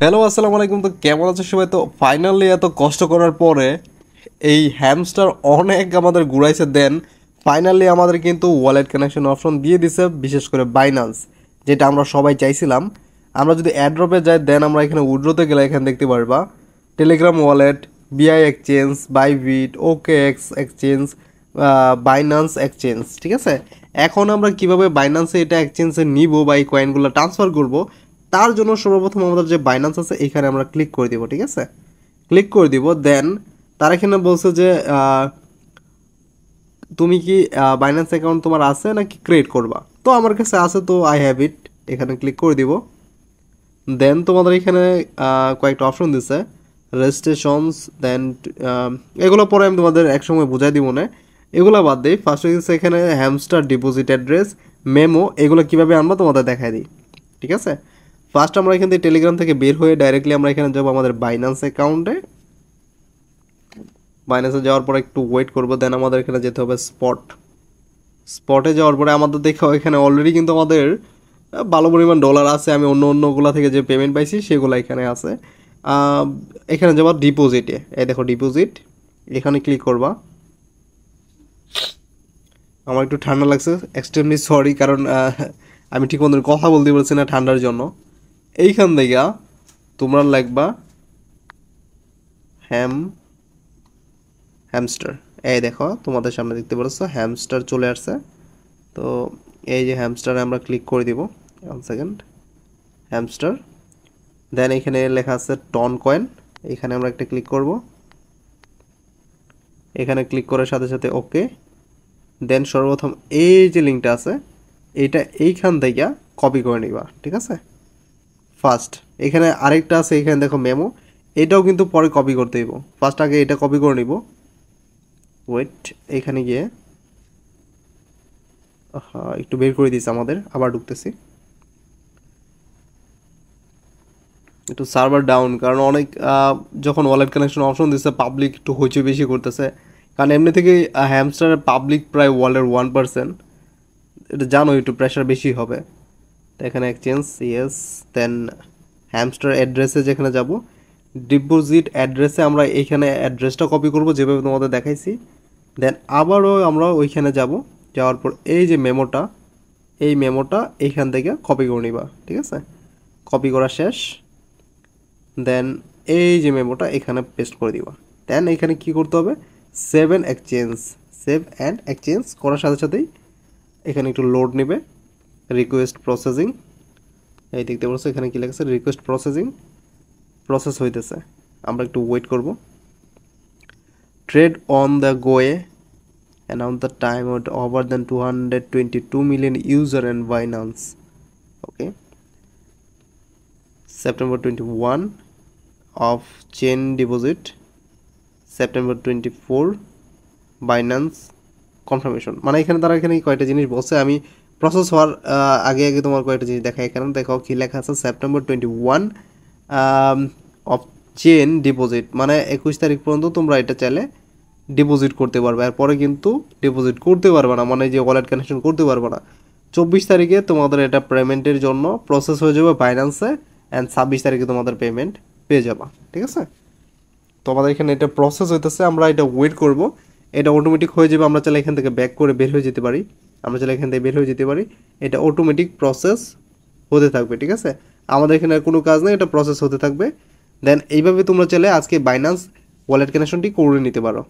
Hello আসসালামু আলাইকুম। তো কেমন আছো সবাই? তো ফাইনালি এত কষ্ট করার পরে এই হ্যামস্টার অনেক আমাদের ঘুরাইছে। দেন ফাইনালি আমাদের কিন্তু ওয়ালেট কানেকশন অপশন দিয়ে দিছে, বিশেষ করে বাইন্যান্স, যেটা আমরা সবাই চাইছিলাম। আমরা যদি অ্যাড্রপে যাই দেন আমরা এখানে উইড্রোতে গেলে এখানে দেখতে পারবা টেলিগ্রাম ওয়ালেট, বিআই এক্সচেঞ্জ, বাইবিট, ওকে এক্স এক্সচেঞ্জ, বাইন্যান্স এক্সচেঞ্জ। ঠিক আছে, এখন আমরা কিভাবে বাইন্যান্সে এটা এক্সচেঞ্জে নিব বা এই কয়েনগুলো ট্রান্সফার করব, তার জন্য সর্বপ্রথম আমাদের যে বাইন্যান্স আছে এখানে আমরা ক্লিক করে দিব। ঠিক আছে, ক্লিক করে দিব। দেন তার এখানে বলছে যে তুমি কি বাইন্যান্স অ্যাকাউন্ট তোমার আছে নাকি ক্রিয়েট করবা। তো আমার কাছে আছে, তো আই হ্যাভ ইট, এখানে ক্লিক করে দিব। দেন তোমাদের এখানে কয়েকটা অপশন দিছে, রেজিস্ট্রেশনস, দেন এগুলো পরে আমি তোমাদের একসময় বুঝাই দিব না, এগুলো বাদ দিই। ফার্স্ট হচ্ছে এখানে হ্যামস্টার ডিপোজিট অ্যাড্রেস, মেমো, এগুলো কীভাবে আনবো তোমাদের দেখাই দিই। ঠিক আছে, ফার্স্ট আমরা এখান থেকে টেলিগ্রাম থেকে বের হয়ে ডাইরেক্টলি আমরা এখানে যাবো আমাদের বাইন্যান্স অ্যাকাউন্টে। বাইন্যান্সে যাওয়ার পর একটু ওয়েট করবো, দেন আমাদের এখানে যেতে হবে স্পটে যাওয়ার পরে আমাদের দেখো এখানে অলরেডি কিন্তু আমাদের ভালো পরিমাণ ডলার আছে। আমি অন্যগুলো থেকে যে পেমেন্ট পাইছি সেগুলো এখানে আছে। এখানে যাবো ডিপোজিটে, এই দেখো ডিপোজিট, এখানে ক্লিক করবা। আমার একটু ঠান্ডা লাগছে, এক্সট্রিমলি সরি, কারণ আমি ঠিক মতো কথা বলতে পারছি না ঠান্ডার জন্য। এইখান থেকে তোমরা লিখবা হ্যামস্টার। এই দেখো তোমাদের সামনে দেখতে পাচ্ছ হ্যামস্টার চলে আসছে। তো এই যে হ্যামস্টারে আমরা ক্লিক করে দিব, 1 সেকেন্ড, হ্যামস্টার। দেন এখানে লেখা আছে টন কয়েন, এখানে আমরা একটা ক্লিক করব। এখানে ক্লিক করার সাথে সাথে ওকে। দেন সর্বপ্রথম এই যে লিঙ্কটা আছে এইটা এইখান থেকে কপি করে নিবা। ঠিক আছে, ফার্স্ট এখানে আরেকটা আছে, এখানে দেখো মেমো, এটাও কিন্তু পরে কপি করতে দিব। ফার্স্ট আগে এটা কপি করে নিব। ওয়েট, এখানে গিয়ে একটু বের করে দিয়েছে আমাদের, আবার ঢুকতেছি। একটু সার্ভার ডাউন, কারণ অনেক যখন ওয়ালেট কানেকশন অপশন দিচ্ছে পাবলিক একটু হইচই বেশি করতেছে, কারণ এমনি থেকে হ্যামস্টারের পাবলিক প্রায় ওয়ালের 1%, এটা জানো একটু প্রেশার বেশি হবে। তো এখানে এক্সচেঞ্জ ইয়েস, দেন হ্যামস্টার অ্যাড্রেসে যেখানে যাব, ডিপোজিট অ্যাড্রেসে আমরা এইখানে অ্যাড্রেসটা কপি করব যেভাবে তোমাদের দেখাইছি। দেন আবারও আমরা ওইখানে যাব, যাওয়ার পর এই যে মেমোটা, এই মেমোটা এইখান থেকে কপি করে নিবা। ঠিক আছে, কপি করা শেষ। দেন এই যে মেমোটা এখানে পেস্ট করে দিবা। দেন এখানে কি করতে হবে, সেভ অ্যান্ড এক্সচেঞ্জ করার সাথে সাথেই এখানে একটু লোড নেবে। রিকোয়েস্ট প্রসেসিং, এই দেখতে পাচ্ছ এখানে কি লেখা আছে, রিকোয়েস্ট প্রসেস হইতেছে, আমরা একটু ওয়েট করব। Trade on the go, announce the time of over than 222 million user and Binance. Okay, September 21 of chain deposit, September 24 Binance confirmation। মানে এখানে তারা এখানে কয়টা জিনিস বলছে, আমি প্রসেস হওয়ার আগে আগে তোমার কয়টা জিনিস দেখাই। এখানে দেখো কি লেখা আছে, সেপ্টেম্বর 21 অফ চেন ডিপোজিট, মানে 21 তারিখ পর্যন্ত তোমরা এটা চাইলে ডিপোজিট করতে পারবে, এরপরে কিন্তু ডিপোজিট করতে পারবে না, মানে যে ওয়ালেট কানেকশন করতে পারবে না। 24 তারিখে তোমাদের এটা পেমেন্টের জন্য প্রসেস হয়ে যাবে বাইন্যান্সে, অ্যান্ড 26 তারিখে তোমাদের পেমেন্ট পেয়ে যাবা। ঠিক আছে, তোমাদের এখানে এটা প্রসেস হইতেছে, আমরা এটা ওয়েট করব, এটা অটোমেটিক হয়ে যাবে। আমরা চাইলে এখান থেকে ব্যাক করে বের হয়ে যেতে পারি, এটা অটোমেটিক প্রসেস হতে থাকবে। ঠিক আছে, আমাদের এখানে আর কোনো কাজ নেই, এটা প্রসেস হতে থাকবে। দেন এইভাবে তোমরা চাইলে আজকে বাইন্যান্স ওয়ালেট কানেকশনটি করে নিতে পারো।